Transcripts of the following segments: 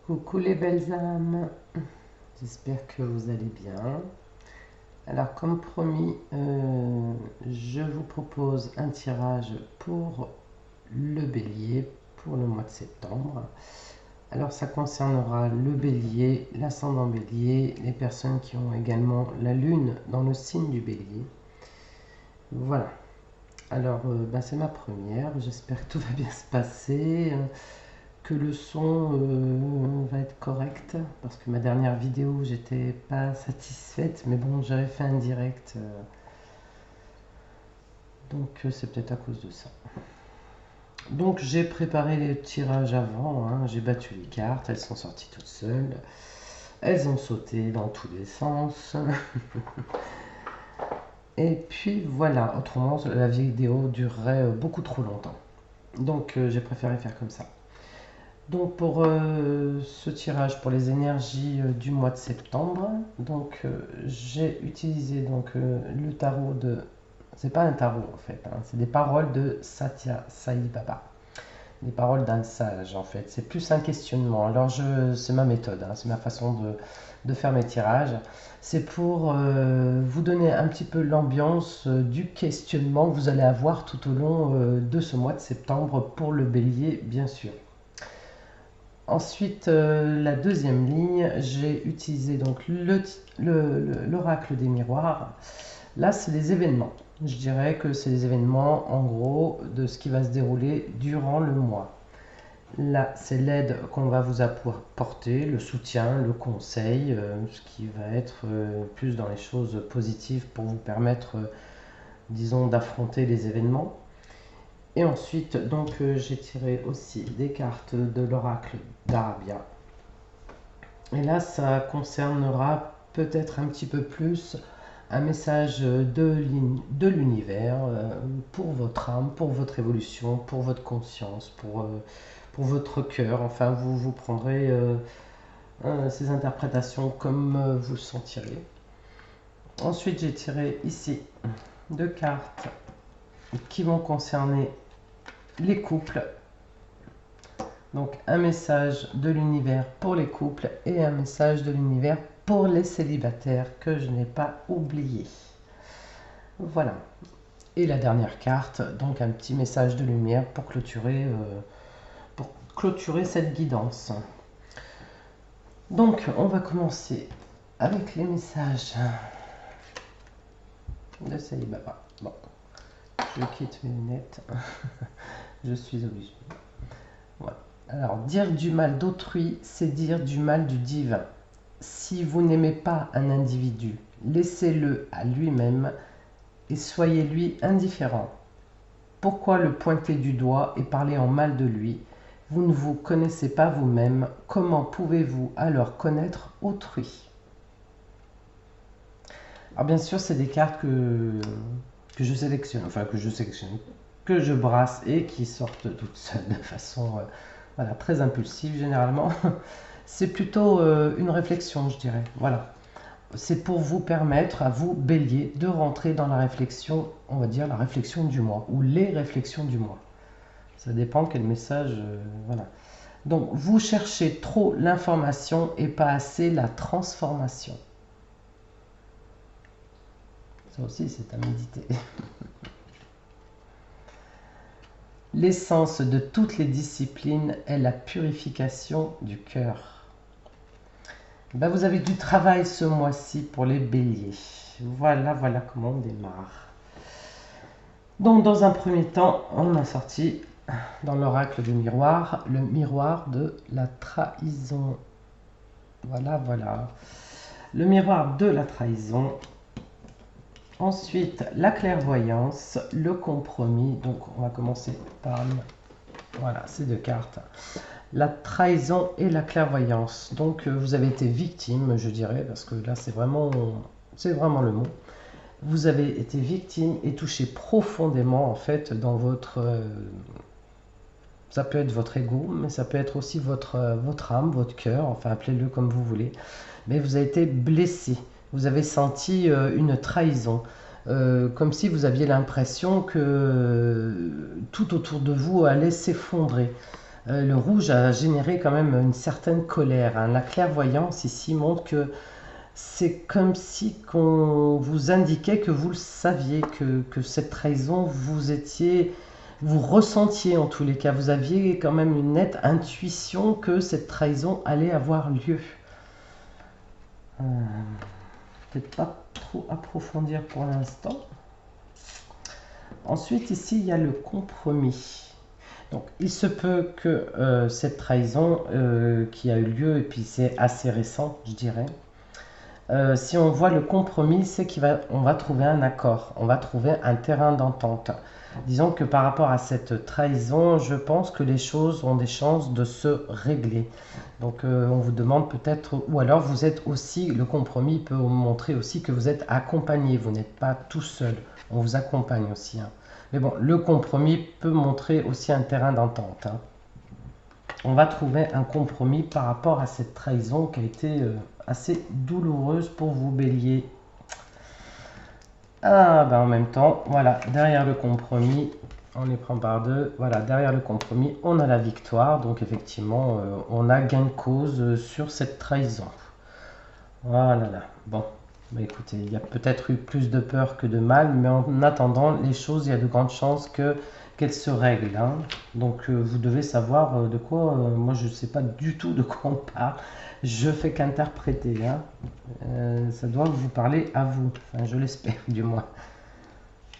Coucou les belles âmes, j'espère que vous allez bien. Alors comme promis, je vous propose un tirage pour le bélier pour le mois de septembre. Alors ça concernera le bélier, l'ascendant bélier, les personnes qui ont également la lune dans le signe du bélier. Voilà, alors c'est ma première, j'espère que tout va bien se passer. Que le son va être correct parce que ma dernière vidéo j'étais pas satisfaite, mais bon, j'avais fait un direct, donc c'est peut-être à cause de ça. Donc j'ai préparé les tirages avant, hein, j'ai battu les cartes, elles sont sorties toutes seules, elles ont sauté dans tous les sens. Et puis voilà, autrement la vidéo durerait beaucoup trop longtemps, donc j'ai préféré faire comme ça. Donc pour ce tirage pour les énergies du mois de septembre, donc j'ai utilisé le tarot de, c'est pas un tarot en fait, hein, c'est des paroles de Satya Sai Baba, des paroles d'un sage en fait. C'est plus un questionnement. Alors c'est ma méthode, hein, c'est ma façon de faire mes tirages. C'est pour vous donner un petit peu l'ambiance du questionnement que vous allez avoir tout au long de ce mois de septembre pour le bélier bien sûr. Ensuite, la deuxième ligne, j'ai utilisé donc l'oracle des miroirs. Là, c'est des événements. Je dirais que c'est des événements, en gros, de ce qui va se dérouler durant le mois. Là, c'est l'aide qu'on va vous apporter, le soutien, le conseil, ce qui va être plus dans les choses positives pour vous permettre, disons, d'affronter les événements. Et ensuite, donc, j'ai tiré aussi des cartes de l'oracle d'Arabia. Et là, ça concernera peut-être un petit peu plus un message de l'univers pour votre âme, pour votre évolution, pour votre conscience, pour votre cœur. Enfin, vous prendrez ces interprétations comme vous le sentirez. Ensuite, j'ai tiré ici deux cartes qui vont concerner les couples. Donc un message de l'univers pour les couples et un message de l'univers pour les célibataires que je n'ai pas oublié. Voilà. Et la dernière carte, donc un petit message de lumière pour clôturer cette guidance. Donc on va commencer avec les messages de célibat. Bon, je quitte mes lunettes. Je suis obligé. Voilà. Alors, dire du mal d'autrui, c'est dire du mal du divin. Si vous n'aimez pas un individu, laissez-le à lui-même et soyez-lui indifférent. Pourquoi le pointer du doigt et parler en mal de lui? Vous ne vous connaissez pas vous-même, comment pouvez-vous alors connaître autrui? Alors bien sûr, c'est des cartes que je sélectionne, que je brasse et qui sortent toutes seules de façon voilà, très impulsive généralement. C'est plutôt une réflexion, je dirais. Voilà. C'est pour vous permettre, à vous, bélier, de rentrer dans la réflexion, on va dire la réflexion du mois, ou les réflexions du mois. Ça dépend quel message, voilà. Donc, vous cherchez trop l'information et pas assez la transformation. Ça aussi, c'est à méditer. L'essence de toutes les disciplines est la purification du cœur. Vous avez du travail ce mois-ci pour les béliers. Voilà comment on démarre. Donc dans un premier temps, on a sorti dans l'oracle du miroir, le miroir de la trahison. Voilà. Le miroir de la trahison. Ensuite, la clairvoyance, le compromis. Donc on va commencer par voilà, ces deux cartes. La trahison et la clairvoyance. Donc vous avez été victime, je dirais, parce que là c'est vraiment le mot. Vous avez été victime et touché profondément en fait dans votre... ça peut être votre ego, mais ça peut être aussi votre âme, votre cœur, enfin appelez-le comme vous voulez. Mais vous avez été blessé, vous avez senti une trahison. Comme si vous aviez l'impression que tout autour de vous allait s'effondrer. Le rouge a généré quand même une certaine colère, hein. La clairvoyance ici montre que c'est comme si qu'on vous indiquait que vous le saviez, que cette trahison, vous ressentiez en tous les cas, vous aviez quand même une nette intuition que cette trahison allait avoir lieu. Euh, Peut-être pas trop approfondir pour l'instant. Ensuite, ici, il y a le compromis. Donc, il se peut que cette trahison qui a eu lieu, et puis c'est assez récent, je dirais, si on voit le compromis, c'est qu'on va trouver un accord, on va trouver un terrain d'entente. Disons que par rapport à cette trahison, je pense que les choses ont des chances de se régler. Donc on vous demande peut-être, ou alors vous êtes aussi, le compromis peut vous montrer aussi que vous êtes accompagné, vous n'êtes pas tout seul, on vous accompagne aussi, hein. Mais bon, le compromis peut montrer aussi un terrain d'entente, hein. On va trouver un compromis par rapport à cette trahison qui a été assez douloureuse pour vous, Bélier. Ah, ben en même temps, voilà, derrière le compromis, on les prend par deux. Voilà, derrière le compromis, on a la victoire. Donc effectivement, on a gain de cause sur cette trahison. Voilà, là. Bon, bah écoutez, il y a peut-être eu plus de peur que de mal, mais en attendant, les choses, il y a de grandes chances qu'elles se règlent, hein. Donc vous devez savoir de quoi, moi je ne sais pas du tout de quoi on parle, je fais qu'interpréter, hein. Ça doit vous parler à vous, enfin je l'espère du moins.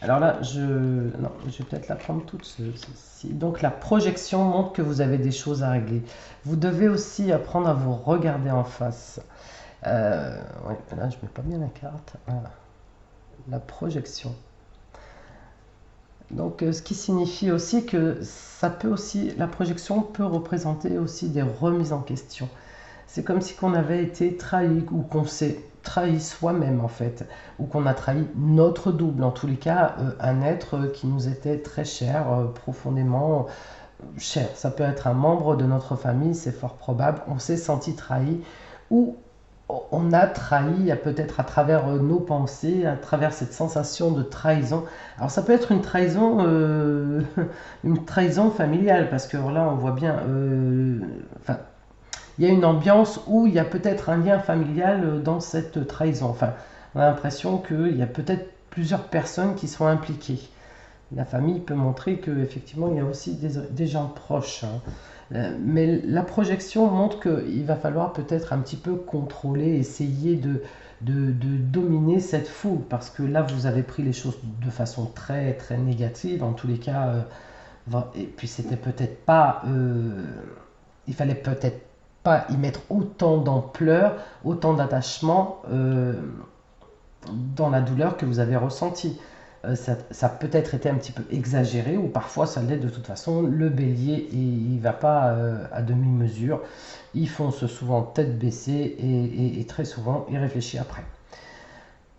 Alors là, non, je vais peut-être la prendre toute ceci. Donc la projection montre que vous avez des choses à régler. Vous devez aussi apprendre à vous regarder en face. Ouais, là, je mets pas bien la carte. Voilà. La projection. Donc, ce qui signifie aussi que ça peut aussi, la projection peut représenter aussi des remises en question. C'est comme si on avait été trahi ou qu'on s'est trahi soi-même en fait, ou qu'on a trahi notre double, en tous les cas, un être qui nous était très cher, profondément cher. Ça peut être un membre de notre famille, c'est fort probable, on s'est senti trahi, ou on a trahi peut-être à travers nos pensées, à travers cette sensation de trahison. Alors ça peut être une trahison familiale, parce que là on voit bien, enfin, il y a une ambiance où il y a peut-être un lien familial dans cette trahison. Enfin, on a l'impression qu'il y a peut-être plusieurs personnes qui sont impliquées. La famille peut montrer qu'effectivement, il y a aussi des gens proches, hein. Mais la projection montre qu'il va falloir peut-être un petit peu contrôler, essayer de dominer cette foule, parce que là, vous avez pris les choses de façon très, très négative. En tous les cas, et puis c'était peut-être pas... il fallait peut-être pas y mettre autant d'ampleur, autant d'attachement dans la douleur que vous avez ressentie. Ça a peut-être été un petit peu exagéré, ou parfois ça l'est de toute façon. Le bélier, il ne va pas à demi-mesure. Il fonce souvent tête baissée et très souvent il réfléchit après.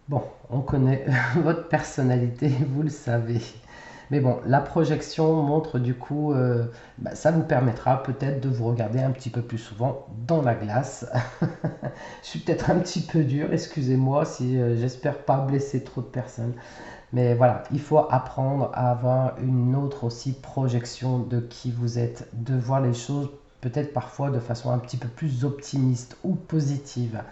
Bon, on connaît votre personnalité, vous le savez. Mais bon, la projection montre du coup, ça vous permettra peut-être de vous regarder un petit peu plus souvent dans la glace. Je suis peut-être un petit peu dur, excusez-moi si j'espère pas blesser trop de personnes. Mais voilà, il faut apprendre à avoir une autre aussi projection de qui vous êtes, de voir les choses peut-être parfois de façon un petit peu plus optimiste ou positive.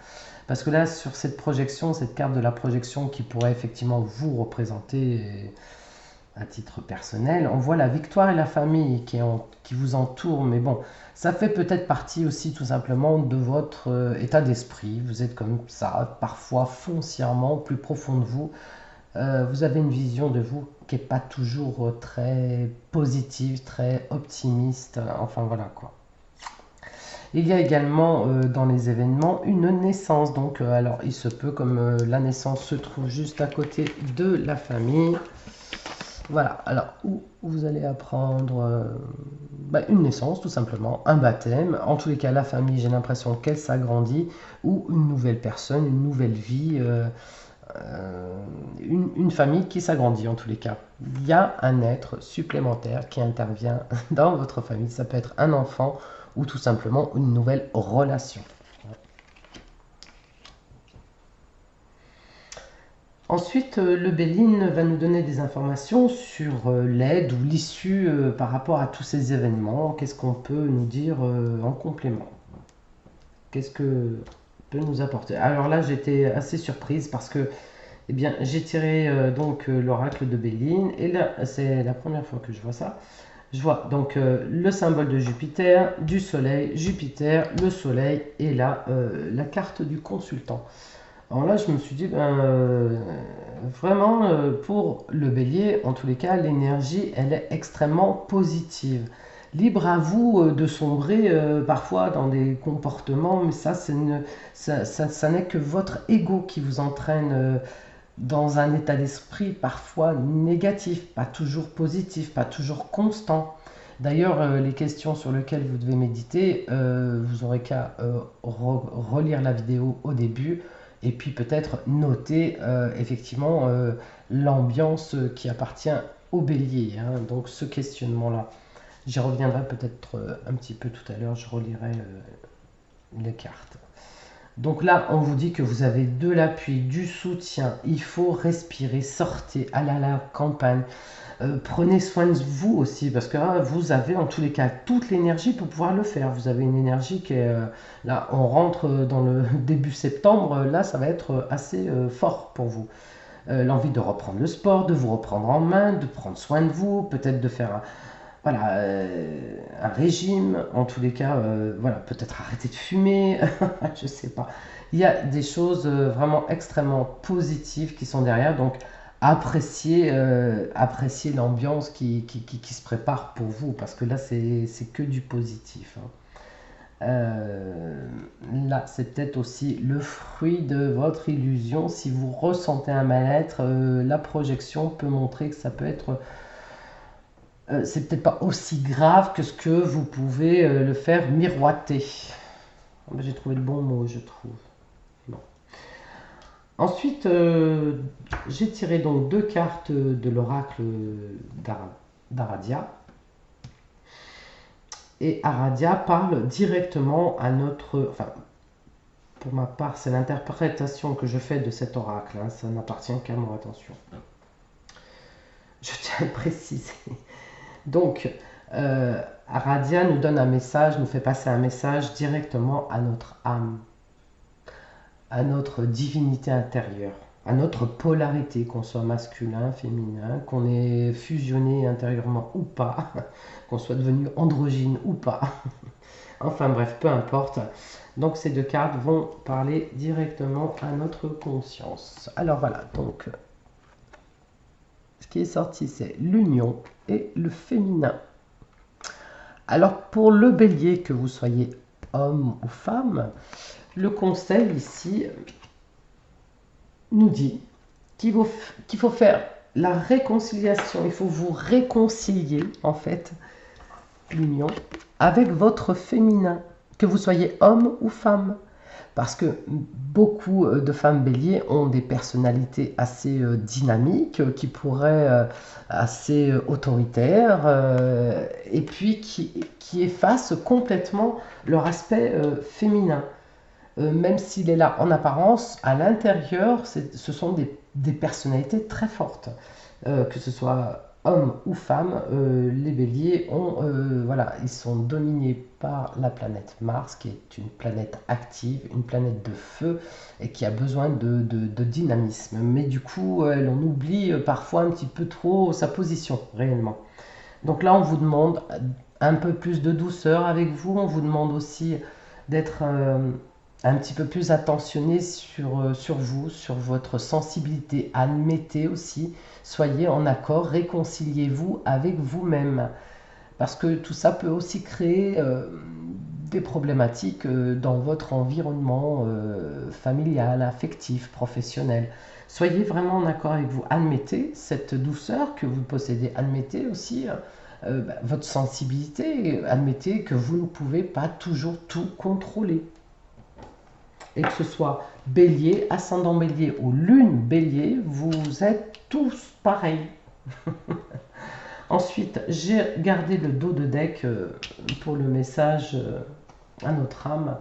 Parce que là, sur cette projection, cette carte de la projection qui pourrait effectivement vous représenter à titre personnel, on voit la victoire et la famille qui vous entourent. Mais bon, ça fait peut-être partie aussi tout simplement de votre état d'esprit. Vous êtes comme ça, parfois foncièrement, plus profond de vous. Vous avez une vision de vous qui n'est pas toujours très positive, très optimiste. Enfin voilà quoi. Il y a également dans les événements une naissance. Donc, alors, il se peut, comme la naissance se trouve juste à côté de la famille. Voilà, alors, où vous allez apprendre une naissance, tout simplement, un baptême. En tous les cas, la famille, j'ai l'impression qu'elle s'agrandit, ou une nouvelle personne, une nouvelle vie, une famille qui s'agrandit en tous les cas. Il y a un être supplémentaire qui intervient dans votre famille. Ça peut être un enfant, ou tout simplement une nouvelle relation. Ensuite, le Béline va nous donner des informations sur l'aide ou l'issue par rapport à tous ces événements. Qu'est-ce qu'on peut nous dire en complément? Qu'est-ce que peut nous apporter? Alors là, j'étais assez surprise parce que eh bien, j'ai tiré donc l'oracle de Béline et là, c'est la première fois que je vois ça. Je vois donc le symbole de Jupiter, du Soleil, Jupiter, le Soleil et là, la carte du consultant. Alors là, je me suis dit, ben, vraiment, pour le bélier, en tous les cas, l'énergie, elle est extrêmement positive. Libre à vous de sombrer parfois dans des comportements, mais ça n'est que votre ego qui vous entraîne dans un état d'esprit parfois négatif, pas toujours positif, pas toujours constant. D'ailleurs, les questions sur lesquelles vous devez méditer, vous aurez qu'à relire la vidéo au début et puis peut-être noter effectivement l'ambiance qui appartient au bélier. Hein. Donc ce questionnement-là, j'y reviendrai peut-être un petit peu tout à l'heure, je relirai les cartes. Donc là, on vous dit que vous avez de l'appui, du soutien, il faut respirer, sortez, allez à la campagne, prenez soin de vous aussi, parce que vous avez en tous les cas toute l'énergie pour pouvoir le faire. Vous avez une énergie qui est... là, on rentre dans le début septembre, là, ça va être assez fort pour vous. L'envie de reprendre le sport, de vous reprendre en main, de prendre soin de vous, peut-être de faire voilà, un régime, en tous les cas, voilà, peut-être arrêter de fumer, je sais pas. Il y a des choses vraiment extrêmement positives qui sont derrière, donc appréciez, appréciez l'ambiance qui se prépare pour vous, parce que là, c'est que du positif. Hein. Là, c'est peut-être aussi le fruit de votre illusion. Si vous ressentez un mal-être, la projection peut montrer que ça peut être c'est peut-être pas aussi grave que ce que vous pouvez le faire miroiter. J'ai trouvé le bon mot, je trouve. Non. Ensuite, j'ai tiré donc 2 cartes de l'oracle d'Aradia. Et Aradia parle directement à notre... Enfin, pour ma part, c'est l'interprétation que je fais de cet oracle. Hein, ça n'appartient qu'à moi, attention. Je tiens à préciser. Donc, Aradia nous donne un message, nous fait passer un message directement à notre âme, à notre divinité intérieure, à notre polarité, qu'on soit masculin, féminin, qu'on ait fusionné intérieurement ou pas, qu'on soit devenu androgyne ou pas. Enfin bref, peu importe. Donc ces 2 cartes vont parler directement à notre conscience. Alors voilà, donc ce qui est sorti, c'est l'union et le féminin. Alors pour le bélier, que vous soyez homme ou femme, le conseil ici nous dit qu'il faut faire la réconciliation, il faut vous réconcilier en fait, l'union, avec votre féminin, que vous soyez homme ou femme. Parce que beaucoup de femmes béliers ont des personnalités assez dynamiques, qui pourraient assez autoritaires, et puis qui effacent complètement leur aspect féminin. Même s'il est là en apparence, à l'intérieur, ce sont des personnalités très fortes. Que ce soit homme ou femme, les béliers voilà, ils sont dominés par la planète Mars, qui est une planète active, une planète de feu, et qui a besoin de dynamisme. Mais du coup, on oublie parfois un petit peu trop sa position, réellement. Donc là, on vous demande un peu plus de douceur avec vous, on vous demande aussi d'être un petit peu plus attentionné sur vous, sur votre sensibilité. Admettez aussi, soyez en accord, réconciliez-vous avec vous-même. Parce que tout ça peut aussi créer des problématiques dans votre environnement familial, affectif, professionnel. Soyez vraiment en accord avec vous. Admettez cette douceur que vous possédez. Admettez aussi votre sensibilité. Admettez que vous ne pouvez pas toujours tout contrôler. Et que ce soit bélier, ascendant bélier ou lune bélier, vous êtes tous pareils. Ensuite, j'ai gardé le dos de deck pour le message à notre âme.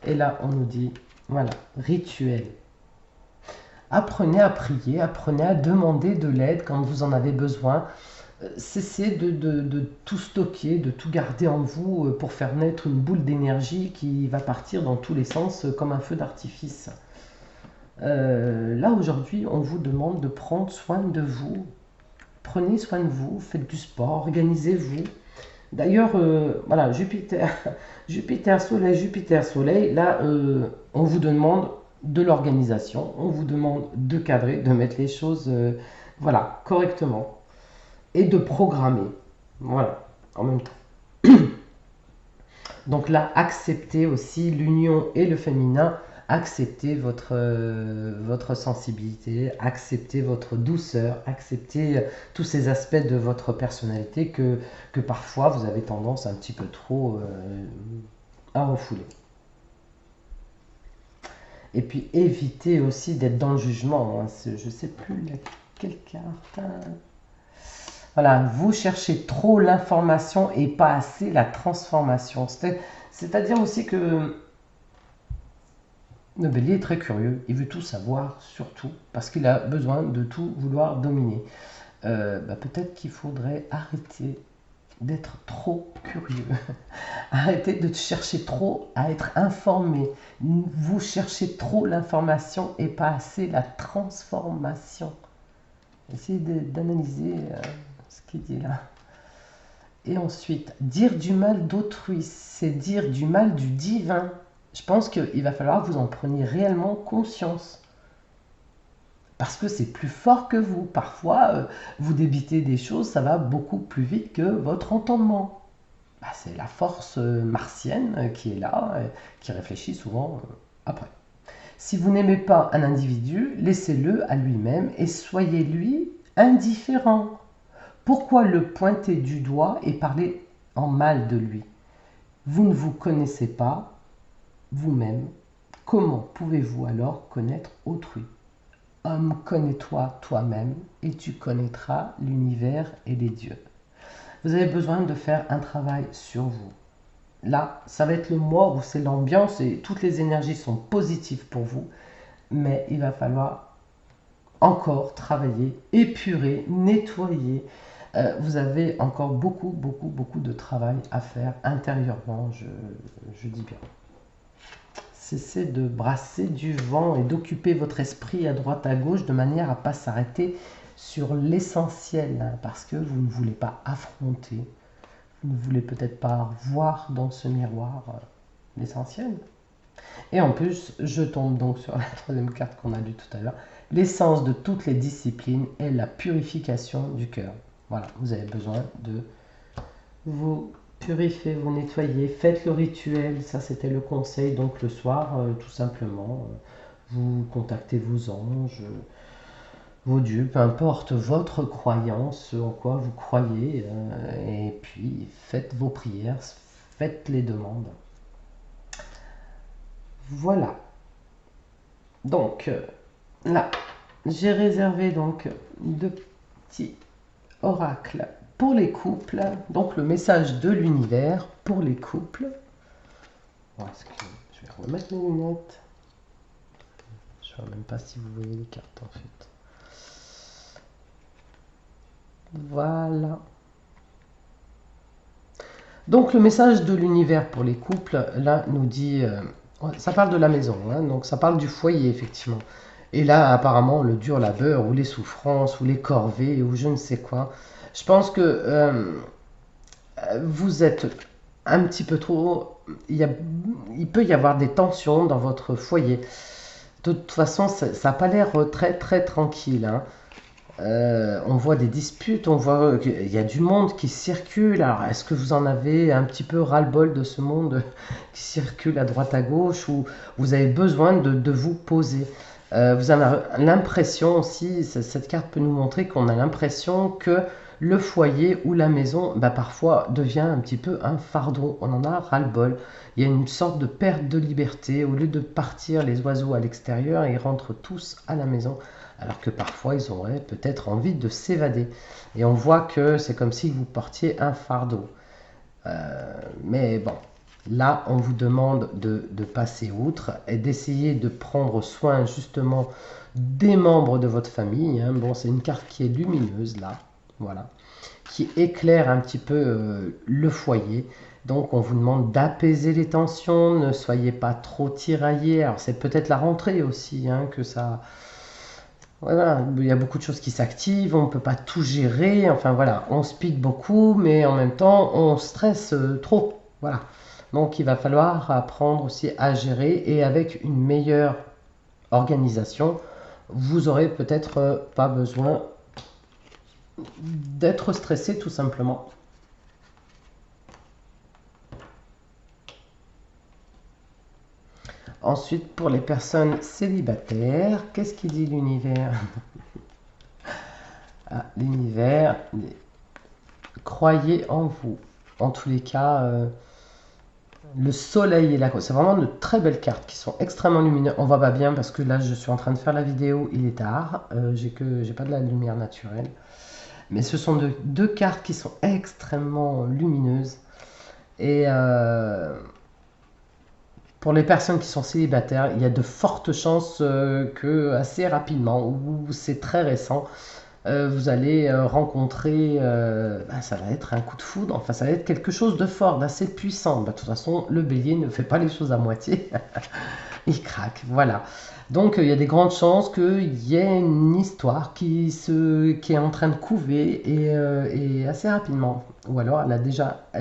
Et là, on nous dit, voilà, rituel. Apprenez à prier, apprenez à demander de l'aide quand vous en avez besoin. Cessez de tout stocker, de tout garder en vous pour faire naître une boule d'énergie qui va partir dans tous les sens comme un feu d'artifice. Là aujourd'hui, on vous demande de prendre soin de vous. Prenez soin de vous, faites du sport, organisez-vous. D'ailleurs, voilà, Jupiter, Jupiter, Soleil, là, on vous demande de l'organisation, on vous demande de cadrer, de mettre les choses, voilà, correctement et de programmer, voilà, en même temps. Donc là, acceptez aussi l'union et le féminin, acceptez votre sensibilité, acceptez votre douceur, acceptez tous ces aspects de votre personnalité que parfois vous avez tendance un petit peu trop à refouler. Et puis évitez aussi d'être dans le jugement. Hein. Je ne sais plus quelle carte. Voilà, vous cherchez trop l'information et pas assez la transformation. C'est-à-dire aussi que le bélier est très curieux, il veut tout savoir sur tout, parce qu'il a besoin de tout vouloir dominer. Peut-être qu'il faudrait arrêter d'être trop curieux. Arrêtez de chercher trop à être informé. Vous cherchez trop l'information et pas assez la transformation. Essayez d'analyser ce qui est dit là. Et ensuite, dire du mal d'autrui, c'est dire du mal du divin. Je pense qu'il va falloir que vous en preniez réellement conscience. Parce que c'est plus fort que vous. Parfois, vous débitez des choses, ça va beaucoup plus vite que votre entendement. C'est la force martienne qui est là, qui réfléchit souvent après. Si vous n'aimez pas un individu, laissez-le à lui-même et soyez-lui indifférent. Pourquoi le pointer du doigt et parler en mal de lui? Vous ne vous connaissez pas vous-même. Comment pouvez-vous alors connaître autrui? Homme, connais-toi toi-même et tu connaîtras l'univers et les dieux. Vous avez besoin de faire un travail sur vous. Là, ça va être le mois où c'est l'ambiance et toutes les énergies sont positives pour vous, mais il va falloir encore travailler, épurer, nettoyer. Vous avez encore beaucoup de travail à faire intérieurement, je dis bien. Cessez de brasser du vent et d'occuper votre esprit à droite à gauche de manière à ne pas s'arrêter sur l'essentiel, hein, parce que vous ne voulez pas affronter, vous ne voulez peut-être pas voir dans ce miroir l'essentiel. Et en plus, je tombe donc sur la troisième carte qu'on a lue tout à l'heure. L'essence de toutes les disciplines est la purification du cœur. Voilà, vous avez besoin de vous purifier, vous nettoyer, faites le rituel, ça c'était le conseil, donc le soir, tout simplement, vous contactez vos anges, vos dieux, peu importe votre croyance, ce en quoi vous croyez, et puis faites vos prières, faites les demandes. Voilà. Donc, là, j'ai réservé donc 2 petits oracles pour les couples, donc le message de l'univers pour les couples. Je vais remettre mes lunettes. Je ne sais même pas si vous voyez les cartes en fait. Voilà. Donc le message de l'univers pour les couples, là, nous dit... ça parle de la maison, hein, donc ça parle du foyer, effectivement. Et là, apparemment, le dur labeur, ou les souffrances, ou les corvées, ou je ne sais quoi. Je pense que vous êtes un petit peu trop... Il peut y avoir des tensions dans votre foyer. De toute façon, ça n'a pas l'air très tranquille. Hein. On voit des disputes, on voit qu'il y a du monde qui circule. Alors, est-ce que vous en avez un petit peu ras-le-bol de ce monde qui circule à droite à gauche, ou vous avez besoin de vous poser? Vous avez l'impression aussi, cette carte peut nous montrer qu'on a l'impression que le foyer ou la maison, parfois devient un petit peu un fardeau. On en a ras-le-bol. Il y a une sorte de perte de liberté. Au lieu de partir les oiseaux à l'extérieur, ils rentrent tous à la maison. Alors que parfois, ils auraient peut-être envie de s'évader. Et on voit que c'est comme si vous portiez un fardeau. Mais bon, Là, on vous demande de passer outre et d'essayer de prendre soin justement des membres de votre famille. Hein. Bon, c'est une carte qui est lumineuse là, voilà, qui éclaire un petit peu le foyer. Donc, on vous demande d'apaiser les tensions, ne soyez pas trop tiraillés. Alors, c'est peut-être la rentrée aussi, hein, que ça... Voilà, il y a beaucoup de choses qui s'activent, on ne peut pas tout gérer. Enfin, voilà, on speed beaucoup, mais en même temps, on stresse trop. Voilà. Donc, il va falloir apprendre aussi à gérer et avec une meilleure organisation, vous aurez peut-être pas besoin d'être stressé tout simplement. Ensuite, pour les personnes célibataires, qu'est-ce qu'il dit l'univers? Ah, l'univers, croyez en vous. En tous les cas, le soleil est là. C'est vraiment de très belles cartes qui sont extrêmement lumineuses. On voit pas bien parce que là, je suis en train de faire la vidéo, il est tard. J'ai pas de la lumière naturelle. Mais ce sont deux cartes qui sont extrêmement lumineuses. Et pour les personnes qui sont célibataires, il y a de fortes chances que assez rapidement, ou c'est très récent, vous allez rencontrer, ça va être un coup de foudre, enfin ça va être quelque chose de fort, d'assez puissant. Bah, de toute façon, le bélier ne fait pas les choses à moitié, il craque, voilà. Donc il y a des grandes chances qu'il y ait une histoire qui est en train de couver et assez rapidement. Ou alors elle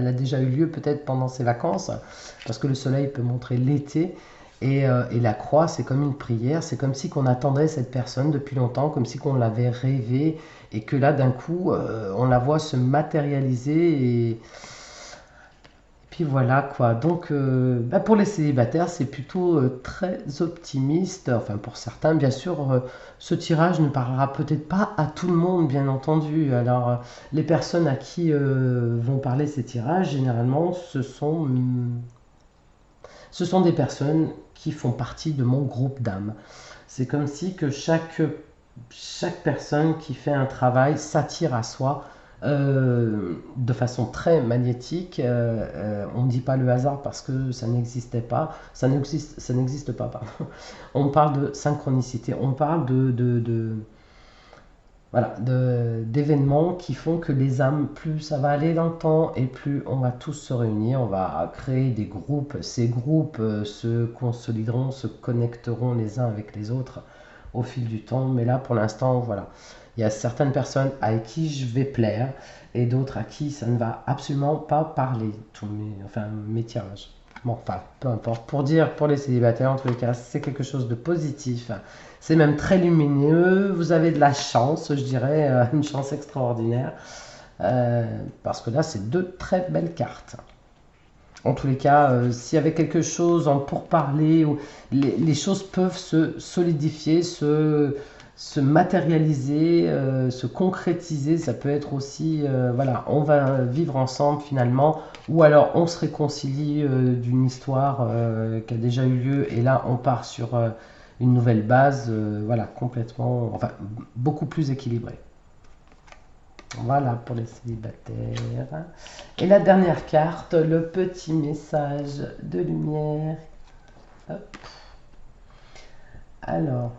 a déjà eu lieu peut-être pendant ses vacances, parce que le soleil peut montrer l'été. Et la croix, c'est comme une prière, c'est comme si qu'on attendait cette personne depuis longtemps, comme si qu'on l'avait rêvé, et que là, d'un coup, on la voit se matérialiser, et puis voilà quoi. Donc, pour les célibataires, c'est plutôt très optimiste, enfin pour certains, bien sûr, ce tirage ne parlera peut-être pas à tout le monde, bien entendu. Alors, les personnes à qui vont parler ces tirages, généralement, ce sont des personnes qui font partie de mon groupe d'âmes. C'est comme si que chaque personne qui fait un travail s'attire à soi de façon très magnétique. On ne dit pas le hasard parce que ça n'existait pas. Ça n'existe pas, pardon. On parle de synchronicité. On parle voilà, d'événements qui font que les âmes, plus ça va aller dans le temps et plus on va tous se réunir, on va créer des groupes. Ces groupes se consolideront, se connecteront les uns avec les autres au fil du temps. Mais là, pour l'instant, voilà, il y a certaines personnes à qui je vais plaire et d'autres à qui ça ne va absolument pas parler. Mes tirages. Bon, enfin, peu importe. Pour dire, pour les célibataires, en tous les cas, c'est quelque chose de positif. C'est même très lumineux. Vous avez de la chance, je dirais, une chance extraordinaire. Parce que là, c'est deux très belles cartes. En tous les cas, s'il y avait quelque chose en pourparler, les choses peuvent se solidifier, se matérialiser, se concrétiser. Ça peut être aussi, voilà, on va vivre ensemble finalement, ou alors on se réconcilie d'une histoire qui a déjà eu lieu, et là on part sur une nouvelle base, voilà, complètement, enfin, beaucoup plus équilibrée. Voilà pour les célibataires. Et la dernière carte, le petit message de lumière. Hop. Alors,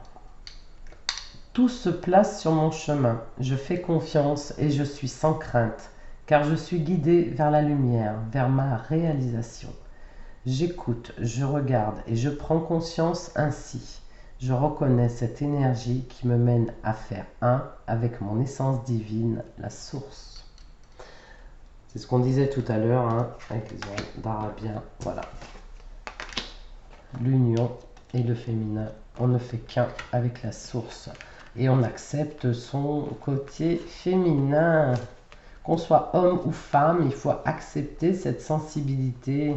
tout se place sur mon chemin. Je fais confiance et je suis sans crainte, car je suis guidé vers la lumière, vers ma réalisation. J'écoute, je regarde et je prends conscience ainsi. Je reconnais cette énergie qui me mène à faire un avec mon essence divine, la source. C'est ce qu'on disait tout à l'heure, hein, avec les oreilles d'Arabien. Voilà. L'union et le féminin, on ne fait qu'un avec la source. Et on accepte son côté féminin. Qu'on soit homme ou femme, il faut accepter cette sensibilité.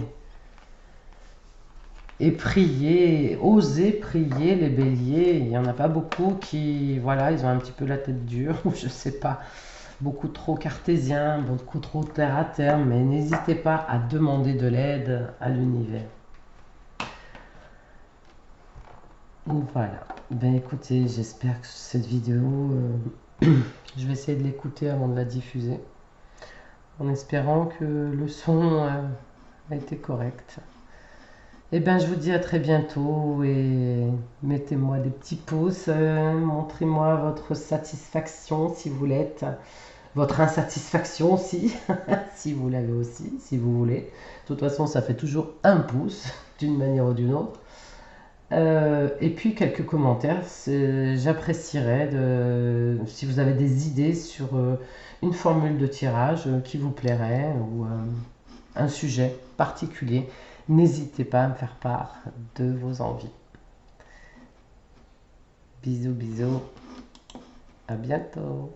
Et prier, oser prier les béliers. Il n'y en a pas beaucoup qui, voilà, ils ont un petit peu la tête dure, ou je sais pas, beaucoup trop cartésiens, beaucoup trop terre à terre, mais n'hésitez pas à demander de l'aide à l'univers. Voilà. Ben écoutez, j'espère que cette vidéo, je vais essayer de l'écouter avant de la diffuser, en espérant que le son a été correcte. Eh bien, je vous dis à très bientôt et mettez-moi des petits pouces, montrez-moi votre satisfaction si vous l'êtes, votre insatisfaction aussi, si vous l'avez aussi, si vous voulez. De toute façon, ça fait toujours un pouce d'une manière ou d'une autre. Et puis quelques commentaires, j'apprécierais si vous avez des idées sur une formule de tirage qui vous plairait ou un sujet particulier. N'hésitez pas à me faire part de vos envies. Bisous, bisous, à bientôt.